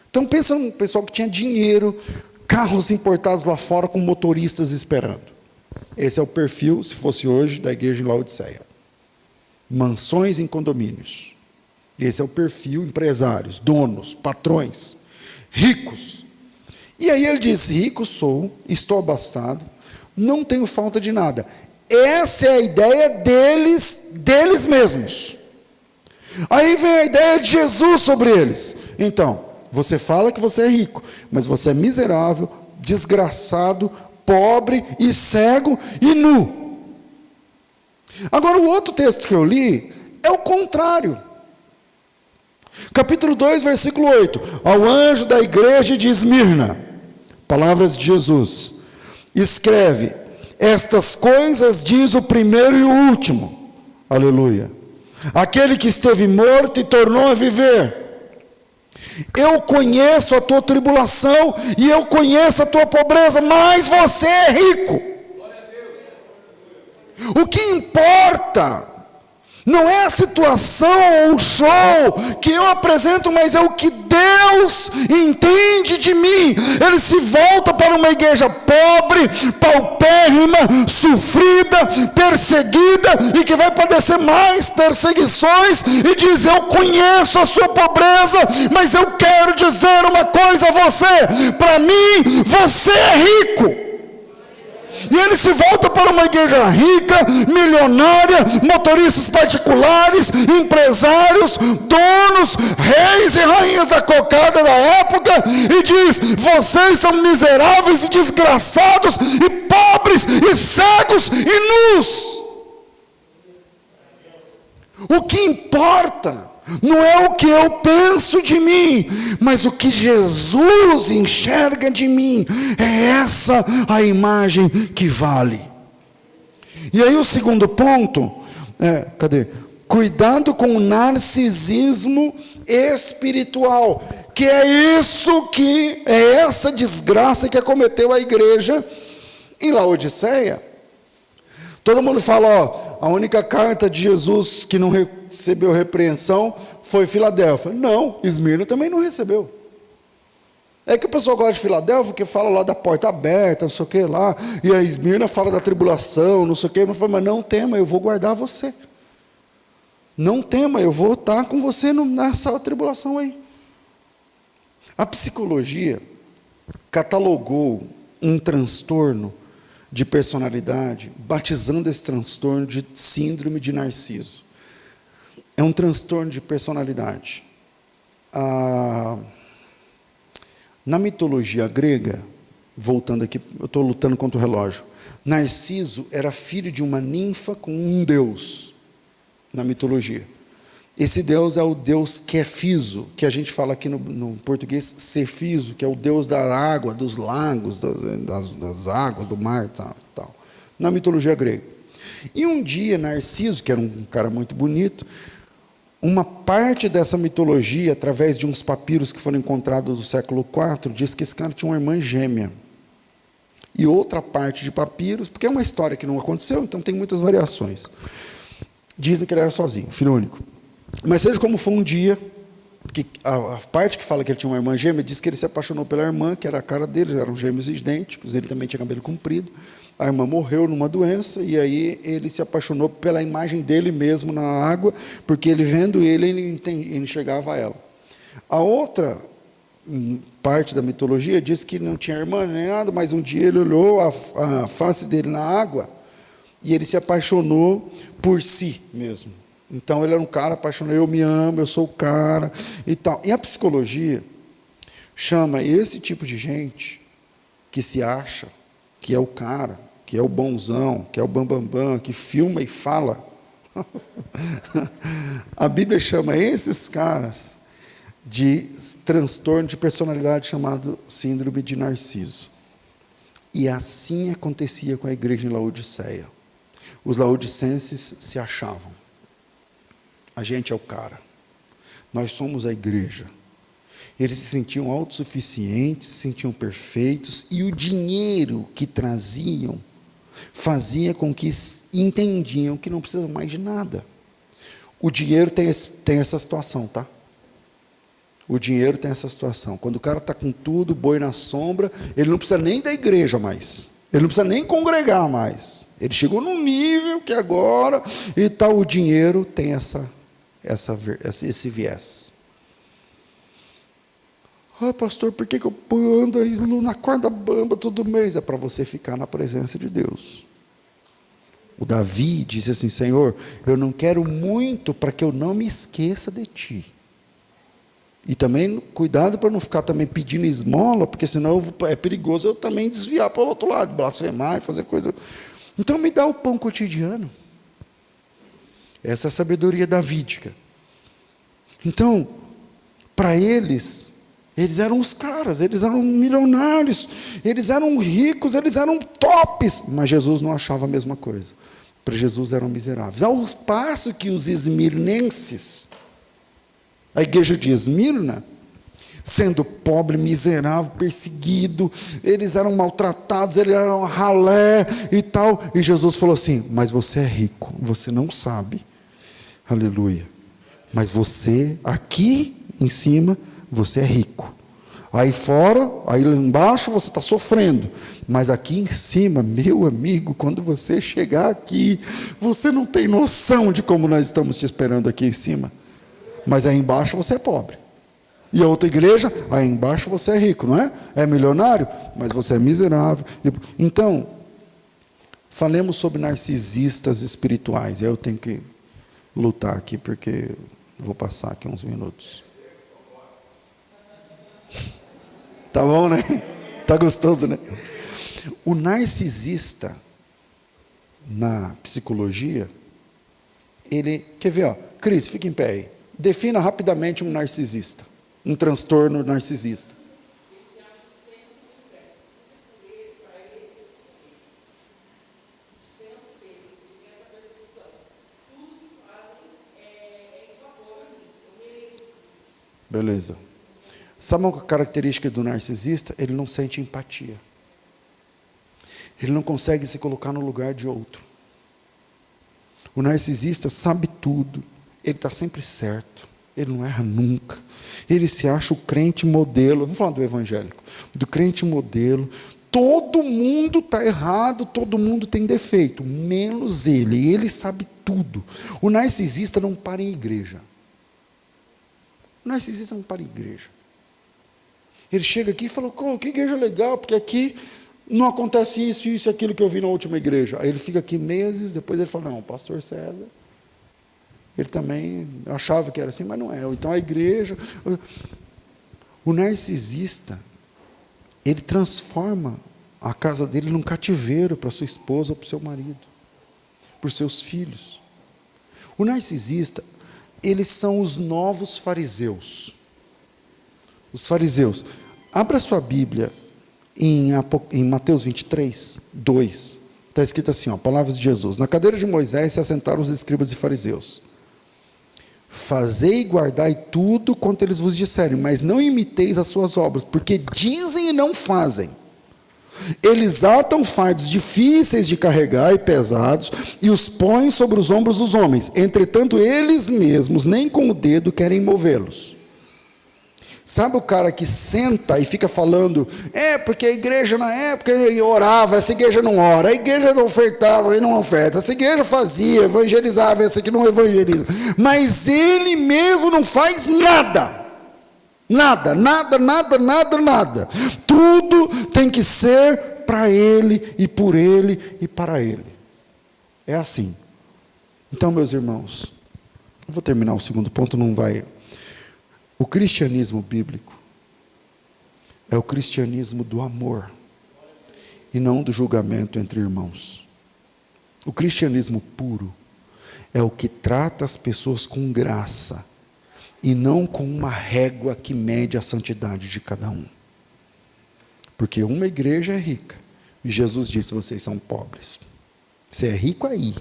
Então pensa num pessoal que tinha dinheiro, carros importados lá fora com motoristas esperando. Esse é o perfil, se fosse hoje, da igreja em Laodiceia. Mansões em condomínios. Esse é o perfil, empresários, donos, patrões, ricos. E aí ele diz, rico sou, estou abastado, não tenho falta de nada. Essa é a ideia deles mesmos. Aí vem a ideia de Jesus sobre eles. Então, você fala que você é rico, mas você é miserável, desgraçado, pobre e cego e nu. Agora o outro texto que eu li é o contrário. Capítulo 2, versículo 8. Ao anjo da igreja de Esmirna, palavras de Jesus, escreve, estas coisas diz o primeiro e o último, aleluia, aquele que esteve morto e tornou a viver. Eu conheço a tua tribulação e eu conheço a tua pobreza, mas você é rico. O que importa não é a situação ou o show que eu apresento, mas é o que Deus entende de mim. Ele se volta para uma igreja pobre, paupérrima, sofrida, perseguida e que vai padecer mais perseguições e diz, eu conheço a sua pobreza, mas eu quero dizer uma coisa a você, para mim você é rico. E ele se volta para uma igreja rica, milionária, motoristas particulares, empresários, donos, reis e rainhas da cocada da época, e diz, vocês são miseráveis e desgraçados, e pobres, e cegos, e nus. O que importa não é o que eu penso de mim, mas o que Jesus enxerga de mim. É essa a imagem que vale. E aí o segundo ponto, cuidado com o narcisismo espiritual, que é isso que, é essa desgraça que acometeu a igreja em Laodiceia. Todo mundo fala, a única carta de Jesus que não recebeu repreensão foi Filadélfia. Não, Esmirna também não recebeu. É que o pessoal gosta de Filadélfia, porque fala lá da porta aberta, não sei o que lá, e a Esmirna fala da tribulação, não sei o que, mas não tema, eu vou guardar você. Não tema, eu vou estar com você nessa tribulação aí. A psicologia catalogou um transtorno de personalidade, batizando esse transtorno de síndrome de Narciso. É um transtorno de personalidade. Na mitologia grega, voltando aqui, eu estou lutando contra o relógio, Narciso era filho de uma ninfa com um deus, na mitologia. Esse deus é o deus Quefiso, que a gente fala aqui no português, Cefiso, que é o deus da água, dos lagos, das águas, do mar, tal, na mitologia grega. E um dia, Narciso, que era um cara muito bonito, uma parte dessa mitologia, através de uns papiros que foram encontrados do século IV, diz que esse cara tinha uma irmã gêmea. E outra parte de papiros, porque é uma história que não aconteceu, então tem muitas variações. Dizem que ele era sozinho, filho único. Mas seja como for um dia, porque a parte que fala que ele tinha uma irmã gêmea, diz que ele se apaixonou pela irmã, que era a cara dele, eram gêmeos idênticos, ele também tinha cabelo comprido, a irmã morreu numa doença, e aí ele se apaixonou pela imagem dele mesmo na água, porque ele vendo ele enxergava ela. A outra parte da mitologia diz que não tinha irmã nem nada, mas um dia ele olhou a face dele na água, e ele se apaixonou por si mesmo. Então ele era um cara apaixonado, eu me amo, eu sou o cara e tal. E a psicologia chama esse tipo de gente que se acha, que é o cara, que é o bonzão, que é o bambambam, que filma e fala. A Bíblia chama esses caras de transtorno de personalidade chamado síndrome de Narciso. E assim acontecia com a igreja em Laodiceia. Os laodicenses se achavam. A gente é o cara. Nós somos a igreja. Eles se sentiam autossuficientes, se sentiam perfeitos, e o dinheiro que traziam fazia com que entendiam que não precisavam mais de nada. O dinheiro tem essa situação, tá? O dinheiro tem essa situação. Quando o cara está com tudo, boi na sombra, ele não precisa nem da igreja mais. Ele não precisa nem congregar mais. Ele chegou num nível que agora, e tal, o dinheiro tem esse viés. Ah, pastor, por que eu ando aí na corda bamba todo mês? É para você ficar na presença de Deus. O Davi disse assim: Senhor, eu não quero muito para que eu não me esqueça de Ti. E também, cuidado para não ficar também pedindo esmola, porque senão é perigoso eu também desviar para o outro lado, blasfemar e fazer coisa. Então me dá o pão cotidiano. Essa é a sabedoria davídica. Então, para eles eram os caras, eles eram milionários, eles eram ricos, eles eram tops, mas Jesus não achava a mesma coisa. Para Jesus eram miseráveis. Ao passo que os esmirnenses, a igreja de Esmirna, sendo pobre, miserável, perseguido, eles eram maltratados, eles eram ralé e tal, e Jesus falou assim: mas você é rico, você não sabe, aleluia, mas você, aqui em cima, você é rico, aí fora, aí lá embaixo você está sofrendo, mas aqui em cima, meu amigo, quando você chegar aqui, você não tem noção de como nós estamos te esperando aqui em cima. Mas aí embaixo você é pobre. E a outra igreja, aí embaixo você é rico, não é? É milionário, mas você é miserável. Então, falemos sobre narcisistas espirituais. Eu tenho que lutar aqui, porque vou passar aqui uns minutos. Tá bom, né? Tá gostoso, né? O narcisista, na psicologia, ele... Quer ver, ó? Cris, fica em pé aí. Defina rapidamente um narcisista, um transtorno narcisista. Beleza. Sabe uma característica do narcisista? Ele não sente empatia. Ele não consegue se colocar no lugar de outro. O narcisista sabe tudo. Ele está sempre certo, ele não erra nunca, ele se acha o crente modelo. Vamos falar do evangélico, do crente modelo. Todo mundo está errado, todo mundo tem defeito, menos ele. Ele sabe tudo. O narcisista não para em igreja. O narcisista não para em igreja. Ele chega aqui e fala: oh, que igreja legal, porque aqui não acontece isso, isso e aquilo que eu vi na última igreja. Aí ele fica aqui meses, depois ele fala: não, pastor César, ele também achava que era assim, mas não é. Então a igreja... O narcisista, ele transforma a casa dele num cativeiro para sua esposa ou para o seu marido, para os seus filhos. O narcisista, eles são os novos fariseus. Os fariseus. Abra sua Bíblia em Mateus 23, 2. Está escrito assim, ó, palavras de Jesus: na cadeira de Moisés se assentaram os escribas e fariseus. Fazei e guardai tudo quanto eles vos disserem, mas não imiteis as suas obras, porque dizem e não fazem. Eles atam fardos difíceis de carregar e pesados, e os põem sobre os ombros dos homens. Entretanto, eles mesmos nem com o dedo querem movê-los. Sabe o cara que senta e fica falando: porque a igreja na época orava, essa igreja não ora, a igreja não ofertava e não oferta, essa igreja fazia, evangelizava, essa aqui não evangeliza, mas ele mesmo não faz nada, nada, tudo tem que ser para ele, e por ele, e para ele. É assim. Então, meus irmãos, eu vou terminar o segundo ponto, não vai... O cristianismo bíblico é o cristianismo do amor e não do julgamento entre irmãos. O cristianismo puro é o que trata as pessoas com graça e não com uma régua que mede a santidade de cada um. Porque uma igreja é rica, E Jesus disse: vocês são pobres. Você é rico aí.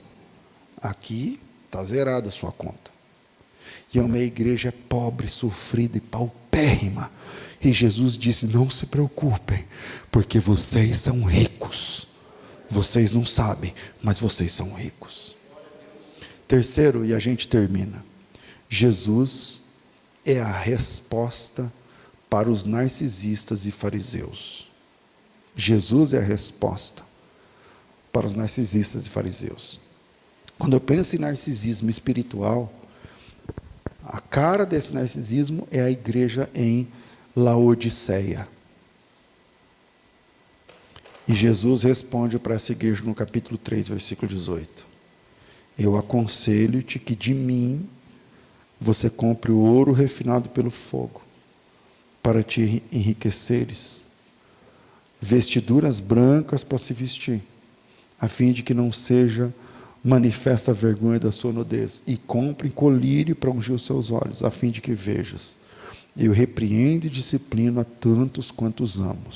Aqui está zerada a sua conta. E a minha igreja é pobre, sofrida e paupérrima. E Jesus disse: não se preocupem, porque vocês são ricos. Vocês não sabem, mas vocês são ricos. Terceiro, e a gente termina. Jesus é a resposta para os narcisistas e fariseus. Jesus é a resposta para os narcisistas e fariseus. Quando eu penso em narcisismo espiritual, a cara desse narcisismo é a igreja em Laodiceia. E Jesus responde para essa igreja no capítulo 3, versículo 18. Eu aconselho-te que de mim você compre o ouro refinado pelo fogo, para te enriqueceres, vestiduras brancas para se vestir, a fim de que não seja manifesta a vergonha da sua nudez, e compre colírio para ungir os seus olhos, a fim de que vejas. Eu repreendo e disciplino a tantos quantos amo.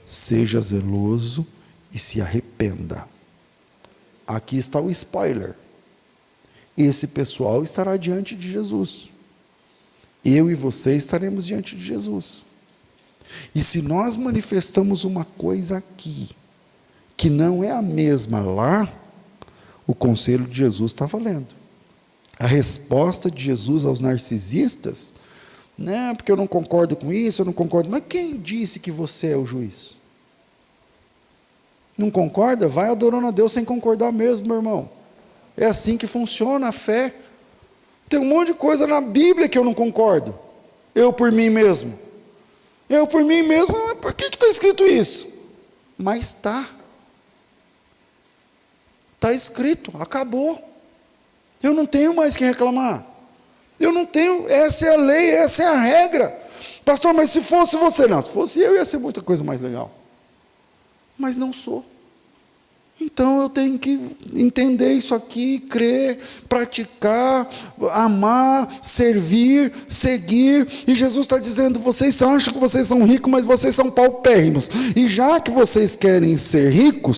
Seja zeloso e se arrependa. Aqui está o spoiler. Esse pessoal estará diante de Jesus. Eu e você estaremos diante de Jesus. E se nós manifestamos uma coisa aqui, que não é a mesma lá, o conselho de Jesus está valendo. A resposta de Jesus aos narcisistas, não, porque eu não concordo com isso, eu não concordo. Mas quem disse que você é o juiz? Não concorda? Vai adorando a Deus sem concordar mesmo, meu irmão. É assim que funciona a fé. Tem um monte de coisa na Bíblia que eu não concordo. Eu por mim mesmo. Eu por mim mesmo, por que está escrito isso? Mas está. Está escrito, acabou. Eu não tenho mais que reclamar. Eu não tenho, essa é a lei, essa é a regra. Pastor, mas se fosse você, não, se fosse eu ia ser muita coisa mais legal. Mas não sou. Então eu tenho que entender isso aqui, crer, praticar, amar, servir, seguir. E Jesus está dizendo: vocês acham que vocês são ricos, mas vocês são paupérrimos. E já que vocês querem ser ricos,